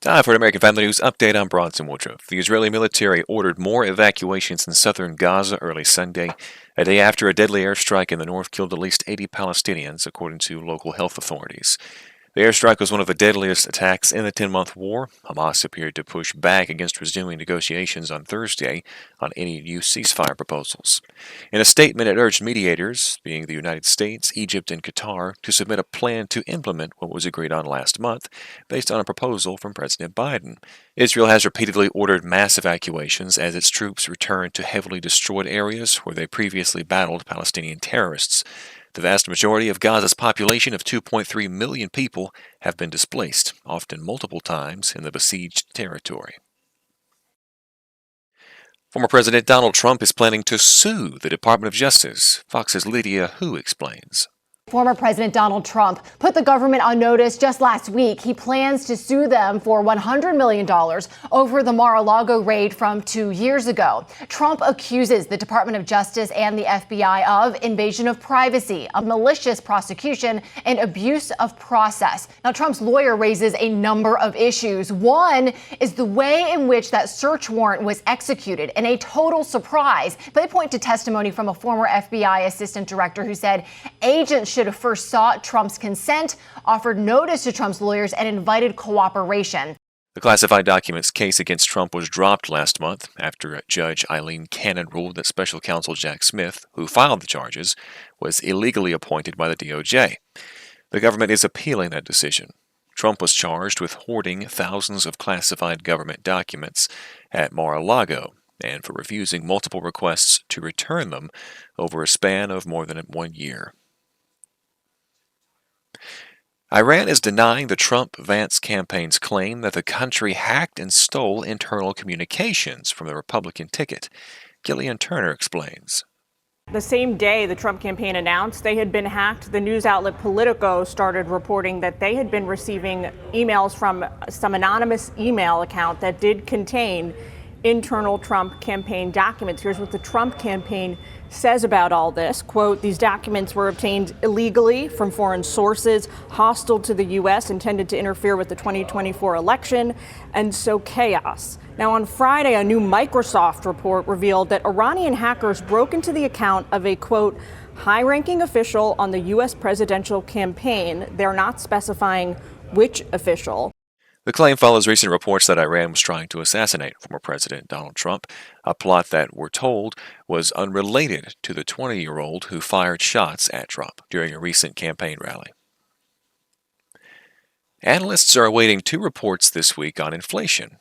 Time for an American Family News update. I'm Bronson Woodruff. The Israeli military ordered more evacuations in southern Gaza early Sunday, a day after a deadly airstrike in the north killed at least 80 Palestinians, according to local health authorities. The airstrike was one of the deadliest attacks in the 10-month war. Hamas appeared to push back against resuming negotiations on Thursday on any new ceasefire proposals. In a statement, it urged mediators, being the United States, Egypt, and Qatar, to submit a plan to implement what was agreed on last month, based on a proposal from President Biden. Israel has repeatedly ordered mass evacuations as its troops return to heavily destroyed areas where they previously battled Palestinian terrorists. The vast majority of Gaza's population of 2.3 million people have been displaced, often multiple times in the besieged territory. Former President Donald Trump is planning to sue the Department of Justice. Fox's Lydia Hu explains. Former President Donald Trump put the government on notice just last week. He plans to sue them for $100 million over the Mar-a-Lago raid from 2 years ago. Trump accuses the Department of Justice and the FBI of invasion of privacy, a malicious prosecution, and abuse of process. Now, Trump's lawyer raises a number of issues. One is the way in which that search warrant was executed, and a total surprise. They point to testimony from a former FBI assistant director who said agents should have first sought Trump's consent, offered notice to Trump's lawyers, and invited cooperation. The classified documents case against Trump was dropped last month after Judge Eileen Cannon ruled that special counsel Jack Smith, who filed the charges, was illegally appointed by the DOJ. The government is appealing that decision. Trump was charged with hoarding thousands of classified government documents at Mar-a-Lago and for refusing multiple requests to return them over a span of more than 1 year. Iran is denying the Trump-Vance campaign's claim that the country hacked and stole internal communications from the Republican ticket. Gillian Turner explains. The same day the Trump campaign announced they had been hacked, the news outlet Politico started reporting that they had been receiving emails from some anonymous email account that did contain internal Trump campaign documents. Here's what the Trump campaign says about all this. Quote, these documents were obtained illegally from foreign sources hostile to the U.S., intended to interfere with the 2024 election, and sow chaos. Now, on Friday, a new Microsoft report revealed that Iranian hackers broke into the account of a, quote, high-ranking official on the U.S. presidential campaign. They're not specifying which official. The claim follows recent reports that Iran was trying to assassinate former President Donald Trump, a plot that, we're told, was unrelated to the 20-year-old who fired shots at Trump during a recent campaign rally. Analysts are awaiting 2 reports this week on inflation.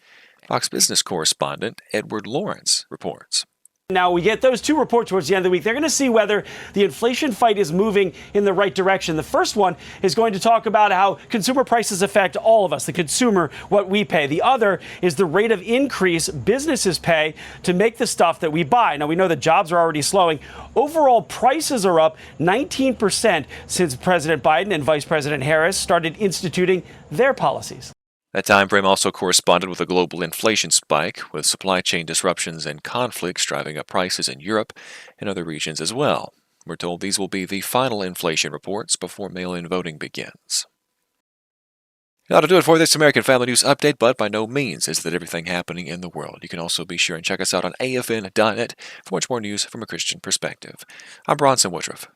Fox Business correspondent Edward Lawrence reports. Now, we get those 2 reports towards the end of the week. They're going to see whether the inflation fight is moving in the right direction. The first one is going to talk about how consumer prices affect all of us, the consumer, what we pay. The other is the rate of increase businesses pay to make the stuff that we buy. Now, we know that jobs are already slowing. Overall, prices are up 19% since President Biden and Vice President Harris started instituting their policies. That time frame also corresponded with a global inflation spike, with supply chain disruptions and conflicts driving up prices in Europe and other regions as well. We're told these will be the final inflation reports before mail-in voting begins. That'll do it for this American Family News update, but by no means is that everything happening in the world. You can also be sure and check us out on AFN.net for much more news from a Christian perspective. I'm Bronson Woodruff.